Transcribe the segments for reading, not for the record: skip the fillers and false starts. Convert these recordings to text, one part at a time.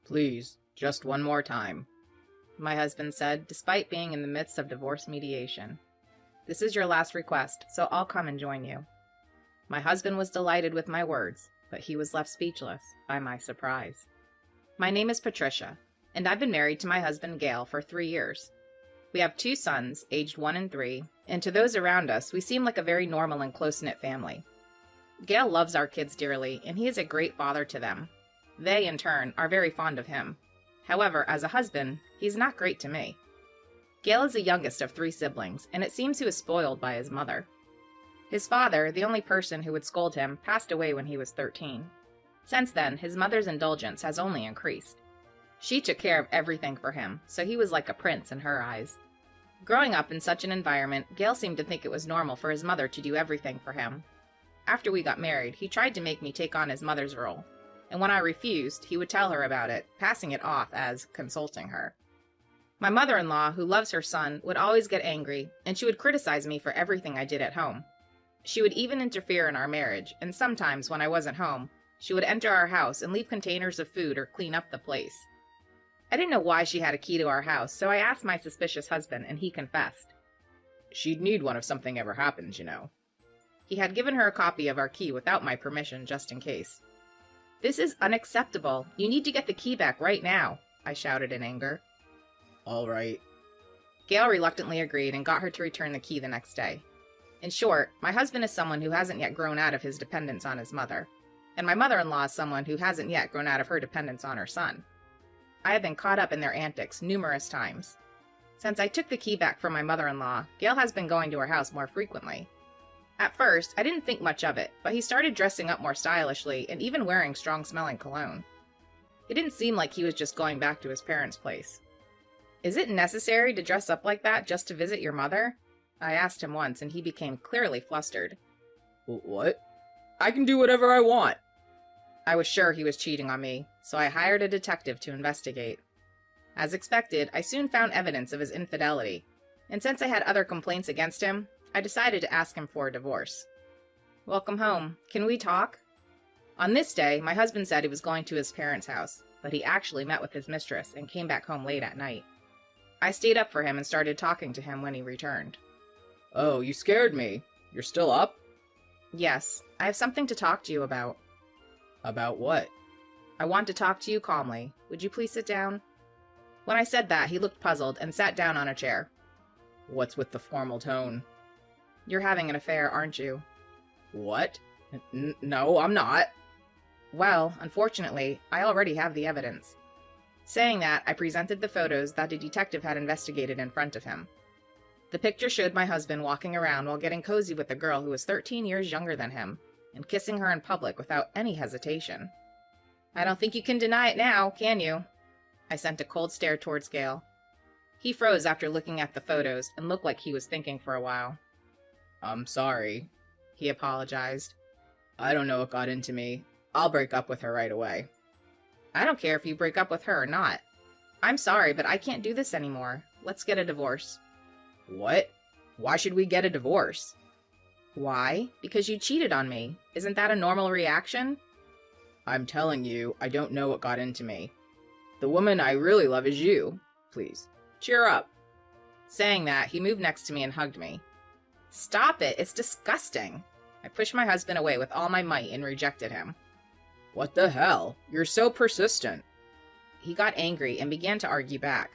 Please, just one more time, my husband said, despite being in the midst of divorce mediation. This is your last request, so I'll come and join you. My husband was delighted with my words, but he was left speechless by my surprise. My name is Patricia, and I've been married to my husband Gail for 3 years. We have 2 sons, aged 1 and 3, and to those around us, we seem like a very normal and close-knit family. Gail loves our kids dearly, and he is a great father to them. They, in turn, are very fond of him. However, as a husband, he's not great to me. Gail is the youngest of 3 siblings, and it seems he was spoiled by his mother. His father, the only person who would scold him, passed away when he was 13. Since then, his mother's indulgence has only increased. She took care of everything for him, so he was like a prince in her eyes. Growing up in such an environment, Gail seemed to think it was normal for his mother to do everything for him. After we got married, he tried to make me take on his mother's role, and when I refused, he would tell her about it, passing it off as consulting her. My mother-in-law, who loves her son, would always get angry, and she would criticize me for everything I did at home. She would even interfere in our marriage, and sometimes, when I wasn't home, she would enter our house and leave containers of food or clean up the place. I didn't know why she had a key to our house, so I asked my suspicious husband, and he confessed. She'd need one if something ever happens, you know. He had given her a copy of our key without my permission, just in case. This is unacceptable. You need to get the key back right now, I shouted in anger. All right. Gail reluctantly agreed and got her to return the key the next day. In short, my husband is someone who hasn't yet grown out of his dependence on his mother, and my mother-in-law is someone who hasn't yet grown out of her dependence on her son. I have been caught up in their antics numerous times. Since I took the key back from my mother-in-law, Gail has been going to her house more frequently. At first, I didn't think much of it, but he started dressing up more stylishly and even wearing strong-smelling cologne. It didn't seem like he was just going back to his parents' place. Is it necessary to dress up like that just to visit your mother? I asked him once, and he became clearly flustered. What? I can do whatever I want. I was sure he was cheating on me, so I hired a detective to investigate. As expected, I soon found evidence of his infidelity, and since I had other complaints against him, I decided to ask him for a divorce. Welcome home. Can we talk? On this day, my husband said he was going to his parents' house, but he actually met with his mistress and came back home late at night. I stayed up for him and started talking to him when he returned. Oh, you scared me. You're still up? Yes, I have something to talk to you about. About what? I want to talk to you calmly. Would you please sit down? When I said that, he looked puzzled and sat down on a chair. What's with the formal tone? You're having an affair, aren't you? What? No, I'm not. Well, unfortunately, I already have the evidence. Saying that, I presented the photos that a detective had investigated in front of him. The picture showed my husband walking around while getting cozy with a girl who was 13 years younger than him, and kissing her in public without any hesitation. I don't think you can deny it now, can you? I sent a cold stare towards Gail. He froze after looking at the photos and looked like he was thinking for a while. I'm sorry, he apologized. I don't know what got into me. I'll break up with her right away. I don't care if you break up with her or not. I'm sorry, but I can't do this anymore. Let's get a divorce. What? Why should we get a divorce? Why? Because you cheated on me. Isn't that a normal reaction? I'm telling you, I don't know what got into me. The woman I really love is you. Please, cheer up. Saying that, he moved next to me and hugged me. Stop it, it's disgusting. I pushed my husband away with all my might and rejected him. What the hell? You're so persistent. He got angry and began to argue back.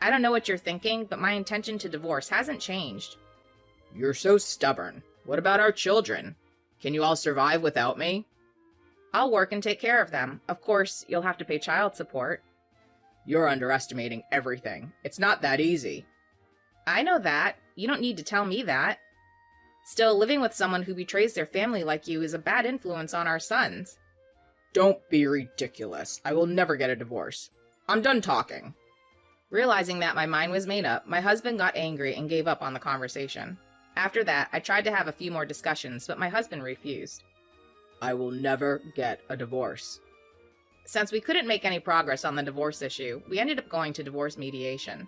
I don't know what you're thinking, but my intention to divorce hasn't changed. You're so stubborn. What about our children? Can you all survive without me? I'll work and take care of them. Of course, you'll have to pay child support. You're underestimating everything. It's not that easy. I know that. You don't need to tell me that. Still, living with someone who betrays their family like you is a bad influence on our sons. Don't be ridiculous. I will never get a divorce. I'm done talking. Realizing that my mind was made up, my husband got angry and gave up on the conversation. After that, I tried to have a few more discussions, but my husband refused. I will never get a divorce. Since we couldn't make any progress on the divorce issue, we ended up going to divorce mediation.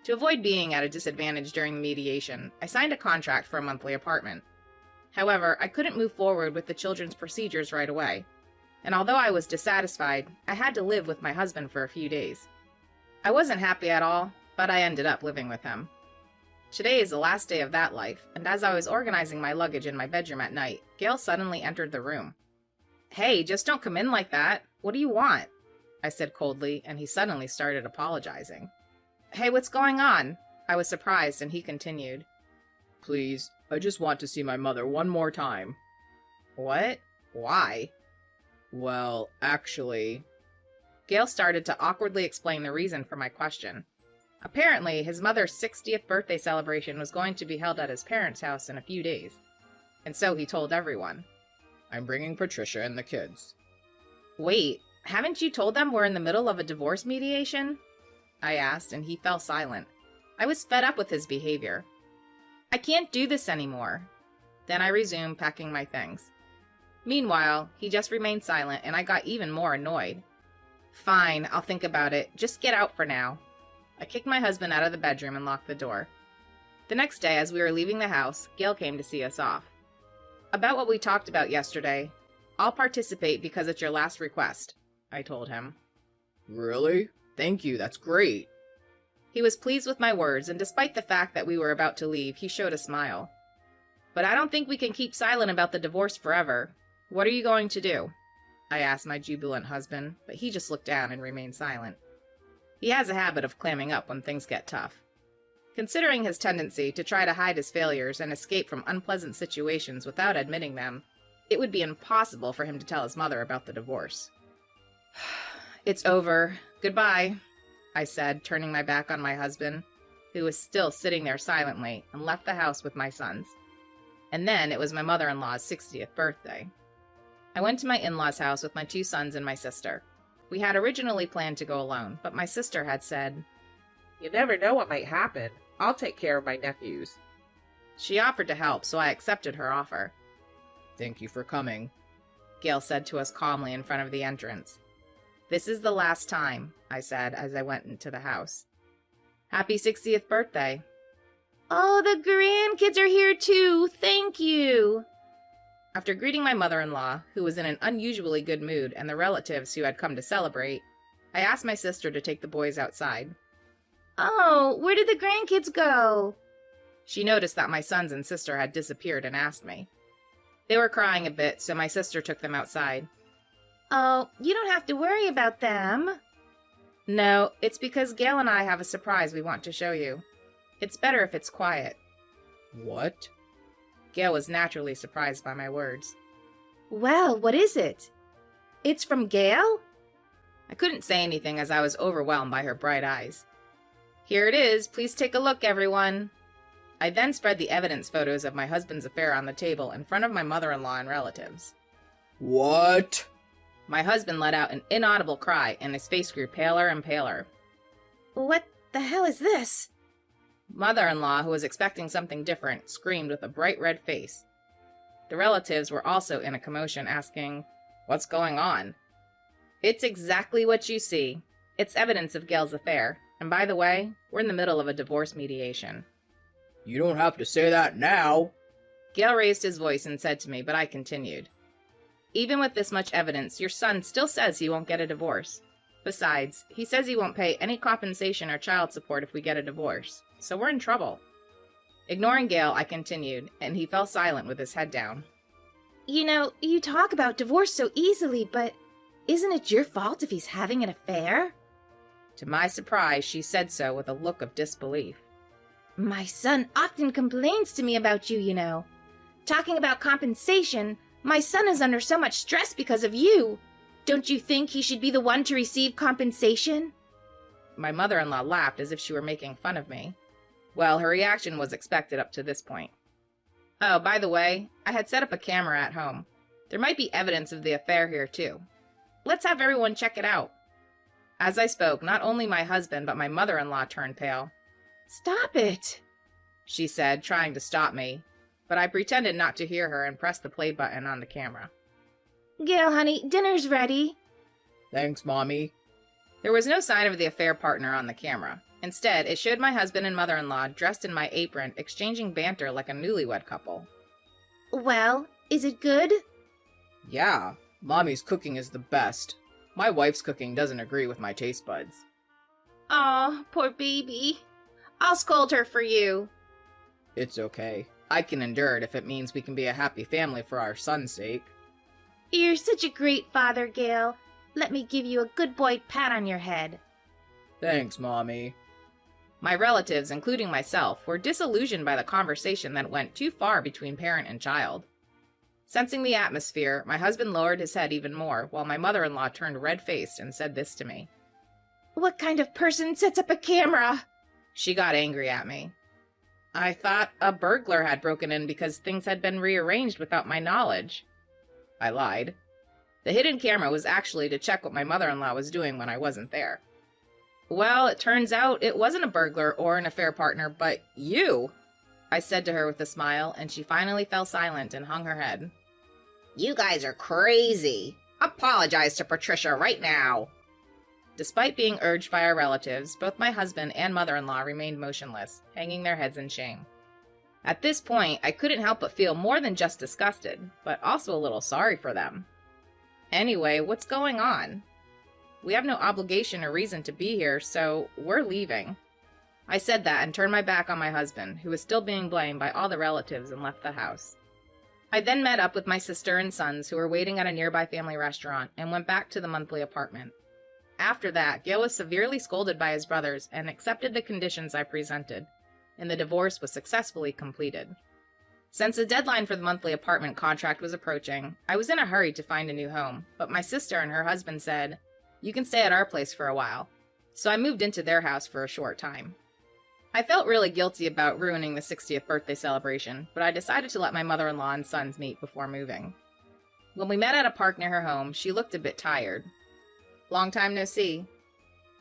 To avoid being at a disadvantage during the mediation, I signed a contract for a monthly apartment. However, I couldn't move forward with the children's procedures right away. and although I was dissatisfied, I had to live with my husband for a few days. I wasn't happy at all, but I ended up living with him. Today is the last day of that life, and as I was organizing my luggage in my bedroom at night, Gail suddenly entered the room. "Hey, just don't come in like that. What do you want?" I said coldly, and he suddenly started apologizing. "Hey, what's going on?" I was surprised, and he continued. "Please, I just want to see my mother one more time." "What? Why?" "Well, actually..." Gail started to awkwardly explain the reason for my question. Apparently, his mother's 60th birthday celebration was going to be held at his parents' house in a few days, and so he told everyone. "I'm bringing Patricia and the kids." "Wait, haven't you told them we're in the middle of a divorce mediation?" I asked, and he fell silent. I was fed up with his behavior. "I can't do this anymore." Then I resumed packing my things. Meanwhile, he just remained silent, and I got even more annoyed. "Fine, I'll think about it. Just get out for now." I kicked my husband out of the bedroom and locked the door. The next day, as we were leaving the house, Gail came to see us off. "About what we talked about yesterday, I'll participate because it's your last request," I told him. "Really? Thank you, that's great." He was pleased with my words, and despite the fact that we were about to leave, he showed a smile. "But I don't think we can keep silent about the divorce forever. What are you going to do?" I asked my jubilant husband, but he just looked down and remained silent. He has a habit of clamming up when things get tough. Considering his tendency to try to hide his failures and escape from unpleasant situations without admitting them, it would be impossible for him to tell his mother about the divorce. "It's over. Goodbye," I said, turning my back on my husband, who was still sitting there silently, and left the house with my sons. And then it was my mother-in-law's 60th birthday. I went to my in-laws' house with my 2 sons and my sister. We had originally planned to go alone, but my sister had said, "You never know what might happen. I'll take care of my nephews." She offered to help, so I accepted her offer. "Thank you for coming," Gail said to us calmly in front of the entrance. "This is the last time," I said as I went into the house. "Happy 60th birthday." "Oh, the grandkids are here too. Thank you." After greeting my mother-in-law, who was in an unusually good mood, and the relatives who had come to celebrate, I asked my sister to take the boys outside. "Oh, where did the grandkids go?" She noticed that my sons and sister had disappeared and asked me. They were crying a bit, so my sister took them outside. "Oh, you don't have to worry about them." "No, it's because Gail and I have a surprise we want to show you. It's better if it's quiet." "What?" Gail was naturally surprised by my words. "Well, what is it? It's from Gail?" I couldn't say anything as I was overwhelmed by her bright eyes. "Here it is. Please take a look, everyone." I then spread the evidence photos of my husband's affair on the table in front of my mother-in-law and relatives. "What?" My husband let out an inaudible cry, and his face grew paler and paler. "What the hell is this?" Mother-in-law, who was expecting something different, screamed with a bright red face. The relatives were also in a commotion, asking, "What's going on?" "It's exactly what you see. It's evidence of Gail's affair. And by the way, we're in the middle of a divorce mediation." "You don't have to say that now." Gail raised his voice and said to me, but I continued. "Even with this much evidence, your son still says he won't get a divorce. Besides, he says he won't pay any compensation or child support if we get a divorce. So we're in trouble." Ignoring Gail, I continued, and he fell silent with his head down. "You know, you talk about divorce so easily, but isn't it your fault if he's having an affair?" To my surprise, she said so with a look of disbelief. "My son often complains to me about you, you know. Talking about compensation, my son is under so much stress because of you. Don't you think he should be the one to receive compensation?" My mother-in-law laughed as if she were making fun of me. Well, her reaction was expected up to this point. "Oh, by the way, I had set up a camera at home. There might be evidence of the affair here, too. Let's have everyone check it out." As I spoke, not only my husband, but my mother-in-law turned pale. "Stop it," she said, trying to stop me, but I pretended not to hear her and pressed the play button on the camera. "Gail, honey, dinner's ready." "Thanks, Mommy." There was no sign of the affair partner on the camera. Instead, it showed my husband and mother-in-law dressed in my apron, exchanging banter like a newlywed couple. "Well, is it good?" "Yeah. Mommy's cooking is the best. My wife's cooking doesn't agree with my taste buds. Aw, poor baby. I'll scold her for you. It's okay. I can endure it if it means we can be a happy family for our son's sake. You're such a great father, Gale. Let me give you a good boy pat on your head. Thanks, Mommy. My relatives, including myself, were disillusioned by the conversation that went too far between parent and child. Sensing the atmosphere, my husband lowered his head even more, while my mother-in-law turned red-faced and said this to me. What kind of person sets up a camera? She got angry at me. I thought a burglar had broken in because things had been rearranged without my knowledge. I lied. The hidden camera was actually to check what my mother-in-law was doing when I wasn't there. Well, it turns out it wasn't a burglar or an affair partner, but you, I said to her with a smile, and she finally fell silent and hung her head. You guys are crazy. Apologize to Patricia right now. Despite being urged by our relatives, both my husband and mother-in-law remained motionless, hanging their heads in shame. At this point, I couldn't help but feel more than just disgusted, but also a little sorry for them. Anyway, what's going on? We have no obligation or reason to be here, so we're leaving. I said that and turned my back on my husband, who was still being blamed by all the relatives, and left the house. I then met up with my sister and sons, who were waiting at a nearby family restaurant, and went back to the monthly apartment. After that, Gale was severely scolded by his brothers and accepted the conditions I presented, and the divorce was successfully completed. Since the deadline for the monthly apartment contract was approaching, I was in a hurry to find a new home, but my sister and her husband said, "You can stay at our place for a while," so I moved into their house for a short time. I felt really guilty about ruining the 60th birthday celebration, but I decided to let my mother-in-law and sons meet before moving. When we met at a park near her home, she looked a bit tired. Long time no see.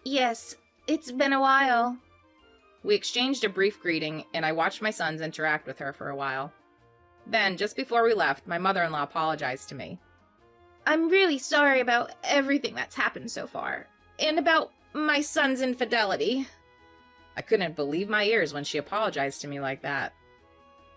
Yes, it's been a while. We exchanged a brief greeting, and I watched my sons interact with her for a while. Then, just before we left, my mother-in-law apologized to me. I'm really sorry about everything that's happened so far, and about my son's infidelity. I couldn't believe my ears when she apologized to me like that.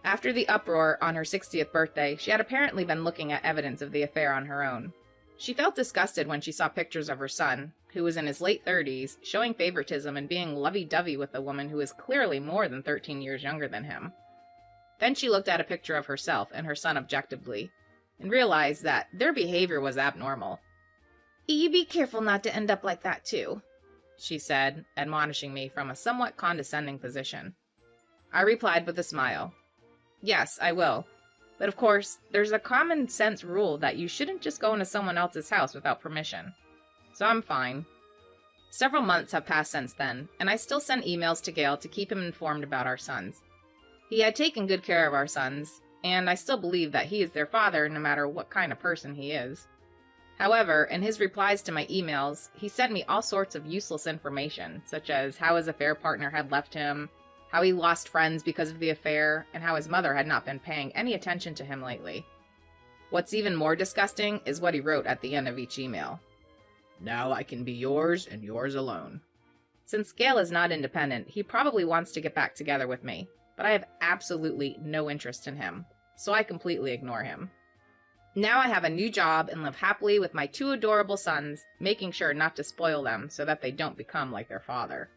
After the uproar on her 60th birthday, she had apparently been looking at evidence of the affair on her own. She felt disgusted when she saw pictures of her son, who was in his late 30s, showing favoritism and being lovey-dovey with a woman who was clearly more than 13 years younger than him. Then she looked at a picture of herself and her son objectively, and realized that their behavior was abnormal. You be careful not to end up like that, too, she said, admonishing me from a somewhat condescending position. I replied with a smile. Yes, I will. But of course, there's a common sense rule that you shouldn't just go into someone else's house without permission. So I'm fine. Several months have passed since then, and I still send emails to Gale to keep him informed about our sons. He had taken good care of our sons, and I still believe that he is their father no matter what kind of person he is. However, in his replies to my emails, he sent me all sorts of useless information, such as how his affair partner had left him, how he lost friends because of the affair, and how his mother had not been paying any attention to him lately. What's even more disgusting is what he wrote at the end of each email. Now I can be yours and yours alone. Since Gale is not independent, he probably wants to get back together with me, but I have absolutely no interest in him, so I completely ignore him. Now I have a new job and live happily with my two adorable sons, making sure not to spoil them so that they don't become like their father.